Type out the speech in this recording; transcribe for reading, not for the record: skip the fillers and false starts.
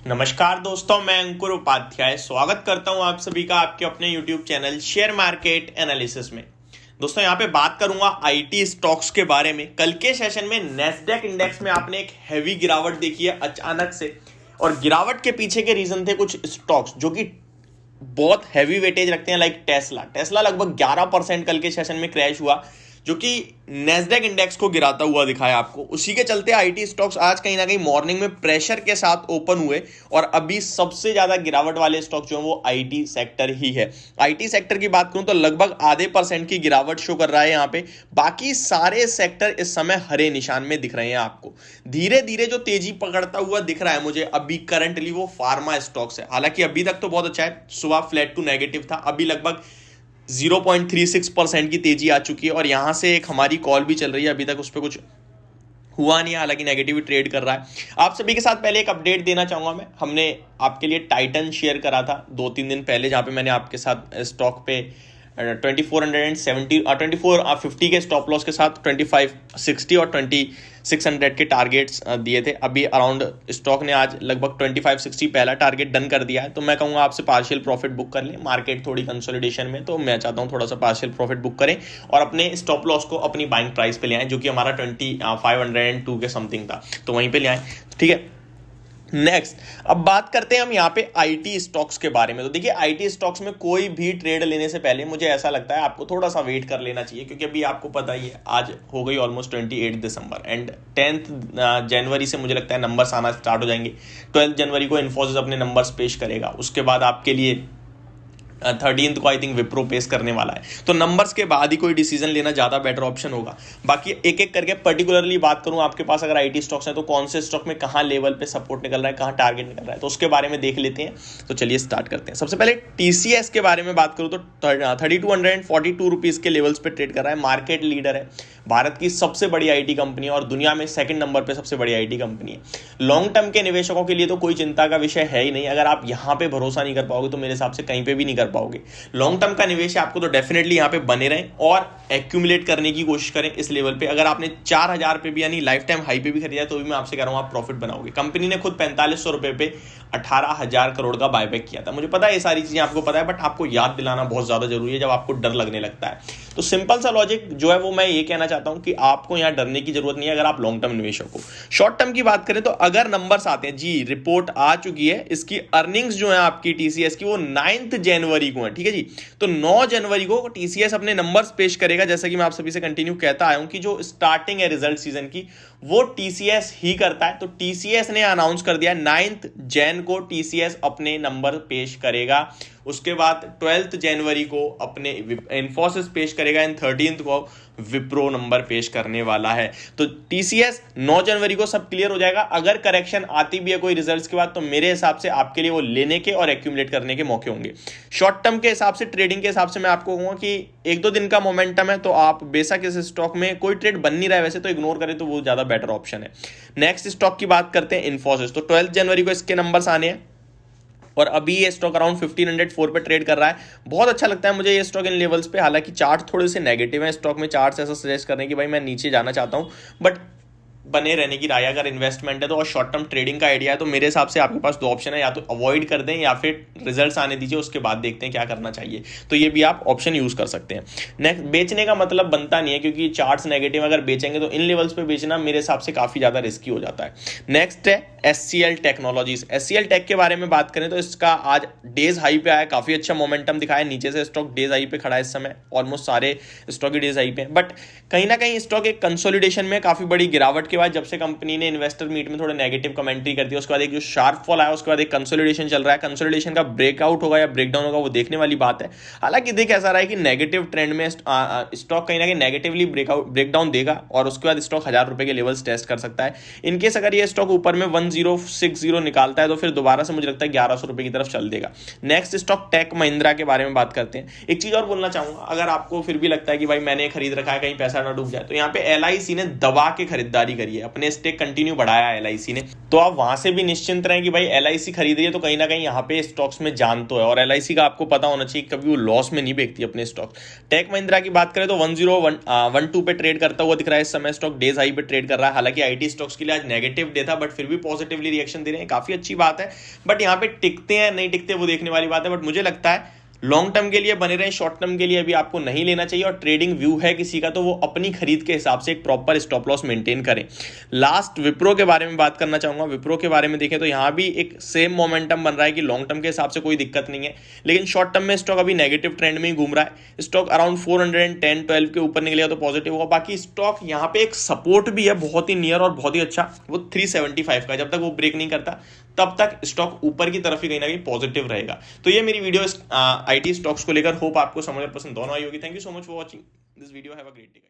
नमस्कार दोस्तों, मैं अंकुर उपाध्याय स्वागत करता हूं आप सभी का आपके अपने YouTube channel share market analysis में। दोस्तों यहां पे बात करूंगा आईटी स्टॉक्स के बारे में। कल के सेशन में नैस्डैक इंडेक्स में आपने एक हैवी गिरावट देखी है अचानक से, और गिरावट के पीछे के रीजन थे कुछ स्टॉक्स जो कि बहुत हैवी वेटेज रखते हैं, लाइक टेस्ला लगभग 11% कल के सेशन में क्रैश हुआ, जो कि नैस्डैक इंडेक्स को गिराता हुआ दिखाया आपको। उसी के चलते आईटी स्टॉक्स आज कहीं ना कहीं मॉर्निंग में प्रेशर के साथ ओपन हुए, और अभी सबसे ज्यादा गिरावट वाले स्टॉक जो है वो आईटी सेक्टर ही है। आईटी सेक्टर की बात करूं तो लगभग आधे % की गिरावट शो कर रहा है यहाँ पे। बाकी सारे सेक्टर इस समय हरे निशान में दिख रहे हैं आपको। धीरे धीरे जो तेजी पकड़ता हुआ दिख रहा है मुझे अभी करंटली वो फार्मा स्टॉक्स है। हालांकि अभी तक तो बहुत अच्छा है, सुबह फ्लैट टू नेगेटिव था, अभी लगभग 0.36% की तेजी आ चुकी है, और यहां से एक हमारी कॉल भी चल रही है। अभी तक उस पर कुछ हुआ नहीं है, हालांकि नेगेटिव ट्रेड कर रहा है। आप सभी के साथ पहले एक अपडेट देना चाहूंगा मैं। हमने आपके लिए टाइटन शेयर करा था 2-3 दिन पहले, जहां पे मैंने आपके साथ स्टॉक पे 2450 के स्टॉप लॉस के साथ 2560 और 2600 के टारगेट्स दिए थे। अभी अराउंड स्टॉक ने आज लगभग 2560 पहला टारगेट डन कर दिया है, तो मैं कहूँगा आपसे पार्शियल प्रॉफिट बुक कर लें। मार्केट थोड़ी कंसोलिडेशन में, तो मैं चाहता हूँ थोड़ा सा पार्शियल प्रॉफिट बुक करें और अपने स्टॉप लॉस को अपनी बाइंग प्राइस पे ले आएं, जो कि हमारा 2502 के समथिंग था, तो वहीं पे ले आएं। ठीक है, नेक्स्ट अब बात करते हैं हम यहाँ पे आईटी स्टॉक्स के बारे में। तो देखिए, आईटी स्टॉक्स में कोई भी ट्रेड लेने से पहले मुझे ऐसा लगता है आपको थोड़ा सा वेट कर लेना चाहिए, क्योंकि अभी आपको पता ही है आज हो गई ऑलमोस्ट 28 दिसंबर, एंड 10 जनवरी से मुझे लगता है नंबर्स आना स्टार्ट हो जाएंगे। 12 जनवरी को इन्फोसिस अपने नंबर्स पेश करेगा, उसके बाद आपके लिए 13 को आई थिंक विप्रो पेश करने वाला है। तो नंबर्स के बाद ही कोई डिसीजन लेना ज्यादा बेटर ऑप्शन होगा। बाकी एक एक करके पर्टिकुलरली बात करूं, आपके पास अगर आईटी स्टॉक्स हैं तो कौन से स्टॉक में कहां लेवल पे सपोर्ट निकल रहा है, कहां टारगेट निकल रहा है, तो उसके बारे में देख लेते हैं। तो चलिए स्टार्ट करते हैं। सबसे पहले टीसीएस के बारे में बात करूं तो 3242 रुपीज के लेवल्स पे ट्रेड कर रहा है। मार्केट लीडर है, भारत की सबसे बड़ी आईटी कंपनी है और दुनिया में सेकंड नंबर पे सबसे बड़ी आईटी कंपनी है। लॉन्ग टर्म के निवेशकों के लिए तो कोई चिंता का विषय है ही नहीं। अगर आप यहां पे भरोसा नहीं कर पाओगे तो मेरे हिसाब से कहीं पे भी नहीं कर पाओगे। लॉन्ग टर्म का निवेश है आपको, तो डेफिनेटली यहां पे बने रहें और एक्यूमुलेट करने की कोशिश करें इस लेवल पे। अगर आपने 4000 पे भी यानी लाइफ टाइम हाई पे भी खरीदा तो भी मैं आपसे कह रहा हूं आप प्रॉफिट बनाओगे। कंपनी ने खुद 4500 रुपए पे 18,000 करोड़ का बायबैक किया था। मुझे पता है ये सारी चीजें आपको पता है, बट आपको याद दिलाना बहुत ज्यादा जरूरी है जब आपको डर लगने लगता है। तो सिंपल सा लॉजिक जो है वो मैं ये कहना चाहता हूं कि आपको यहां डरने की जरूरत नहीं है अगर आप लॉन्ग टर्म निवेशक हो। शॉर्ट टर्म की बात करें तो अगर नंबर्स आते हैं, जी रिपोर्ट आ चुकी है, इसकी अर्निंग्स जो है आपकी टीसीएस की वो 9 जनवरी को है। ठीक है जी, तो 9 जनवरी को टीसीएस अपने नंबर्स पेश करेगा। जैसा कि मैं आप सभी से कंटिन्यू कहता आया हूं कि जो स्टार्टिंग है रिजल्ट सीजन की वो टीसीएस ही करता है। तो टीसीएस ने अनाउंस कर दिया 9 जैन को टीसीएस अपने नंबर पेश करेगा। उसके बाद 12 जनवरी को अपने इन्फोसिस पेश करेगा, एंड 13 को विप्रो नंबर पेश करने वाला है। तो टीसीएस 9 जनवरी को सब क्लियर हो जाएगा। अगर करेक्शन आती भी है कोई रिजल्ट्स के बाद, तो मेरे हिसाब से आपके लिए वो लेने के और एक्यूमुलेट करने के मौके होंगे। शॉर्ट टर्म के हिसाब से, ट्रेडिंग के हिसाब से मैं आपको कहूंगा कि 1-2 दिन का मोमेंटम है तो आप बेशक इस स्टॉक में कोई ट्रेड बन नहीं रहा है वैसे तो इग्नोर करें, तो वो ज्यादा बेटर ऑप्शन है। नेक्स्ट स्टॉक की बात करते हैं, इन्फोसिस। तो 12 जनवरी को इसके नंबर्स आने हैं और अभी ये स्टॉक अराउंड 1504 पे ट्रेड कर रहा है। बहुत अच्छा लगता है मुझे ये स्टॉक इन लेवल्स पे। हालांकि चार्ट थोड़े से नेगेटिव है स्टॉक में, चार्ट्स ऐसा सजेस्ट करने की भाई मैं नीचे जाना चाहता हूं, बट बने रहने की राय। अगर इन्वेस्टमेंट है तो और शॉर्ट टर्म ट्रेडिंग का आइडिया है तो मेरे हिसाब से आपके पास 2 ऑप्शन है, या तो अवॉइड कर दें या फिर रिजल्ट्स आने दीजिए, उसके बाद देखते हैं क्या करना चाहिए। तो ये भी आप ऑप्शन यूज कर सकते हैं। नेक्स्ट, बेचने का मतलब बनता नहीं है क्योंकि चार्ट्स नेगेटिव, अगर बेचेंगे तो इन लेवल्स पे बेचना मेरे हिसाब से काफी ज्यादा रिस्की हो जाता है। नेक्स्ट है एचसीएल टेक्नोलॉजीज। एचसीएल टेक के बारे में बात करें तो इसका आज डेज हाई पे आया, काफी अच्छा मोमेंटम दिखाया। नीचे से स्टॉक डेज हाई पे खड़ा है इस समय, ऑलमोस्ट सारे स्टॉक ही डेज हाई पे, बट कहीं ना कहीं स्टॉक एक कंसोलिडेशन में काफी बड़ी गिरावट के बाद जब से कंपनी ने इन्वेस्टर मीट में थोड़े नेगेटिव कमेंट्री कर दिया, उसके बाद एक जो शार्प फॉल आया, उसके बाद एक कंसोलिडेशन चल रहा है। कंसोलिडेशन का ब्रेकआउट होगा या ब्रेकडाउन होगा वो देखने वाली बात है। हालांकि देख ऐसा रहा है कि नेगेटिव ट्रेंड में स्टॉक कहीं ना कहीं नेगेटिवली ब्रेकडाउन देगा और उसके बाद स्टॉक 1000 रुपए के लेवल्स टेस्ट कर सकता है। इनकेस अगर ये स्टॉक ऊपर में 1060 निकालता है तो फिर दोबारा से मुझे लगता है 1100 रुपए की तरफ चल देगा। नेक्स्ट स्टॉक टेक महिंद्रा के बारे में बात करते हैं। एक चीज और बोलना चाहूंगा, अगर आपको फिर भी लगता है कि भाई मैंने खरीद रखा है कहीं पैसा ना डूब जाए, तो यहाँ पे एलआईसी ने दबा के खरीदारी करी है, अपने स्टेक कंटिन्यू बढ़ाया LIC ने। तो आप वहां से भी निश्चिंत रहें कि भाई LIC खरीद रही है तो कहीं ना कहीं यहाँ पे स्टॉक्स में जान तो है, और LIC का आपको पता होना चाहिए कभी वो लॉस में नहीं बेचती अपने स्टॉक। टेक महिंद्रा की बात करें तो 1012 पे ट्रेड करता हुआ दिख रहा है इस समय, स्टॉक डेज हाई पे ट्रेड कर रहा है। हालांकि IT स्टॉक्स के लिए आज नेगेटिव डे था, बट फिर भी पॉजिटिवली रिएक्शन दे रहे हैं, काफी अच्छी बात है। बट यहाँ पे टिकते हैं नहीं टिकते वो देखने वाली बात है, बट मुझे लगता है लॉन्ग टर्म के लिए बने रहे, शॉर्ट टर्म के लिए अभी आपको नहीं लेना चाहिए। और ट्रेडिंग व्यू है किसी का तो वो अपनी खरीद के हिसाब से एक प्रॉपर स्टॉप लॉस मेंटेन करें। लास्ट विप्रो के बारे में बात करना चाहूंगा। विप्रो के बारे में देखें तो यहां भी एक सेम मोमेंटम बन रहा है कि लॉन्ग टर्म के हिसाब से कोई दिक्कत नहीं है, लेकिन शॉर्ट टर्म में स्टॉक अभी नेगेटिव ट्रेंड में ही घूम रहा है। स्टॉक अराउंड 410-12 के ऊपर निकलेगा तो पॉजिटिव होगा। बाकी स्टॉक यहाँ पे एक सपोर्ट भी है बहुत ही नियर और बहुत ही अच्छा, वो 375 का। जब तक वो ब्रेक नहीं करता तब तक स्टॉक ऊपर की तरफ ही कहीं ना कहीं पॉजिटिव रहेगा। तो ये मेरी वीडियो IT स्टॉक्स को लेकर, होप आपको समझ और पसंद दोनों आई होगी। Thank you so much for watching this video, have a great day.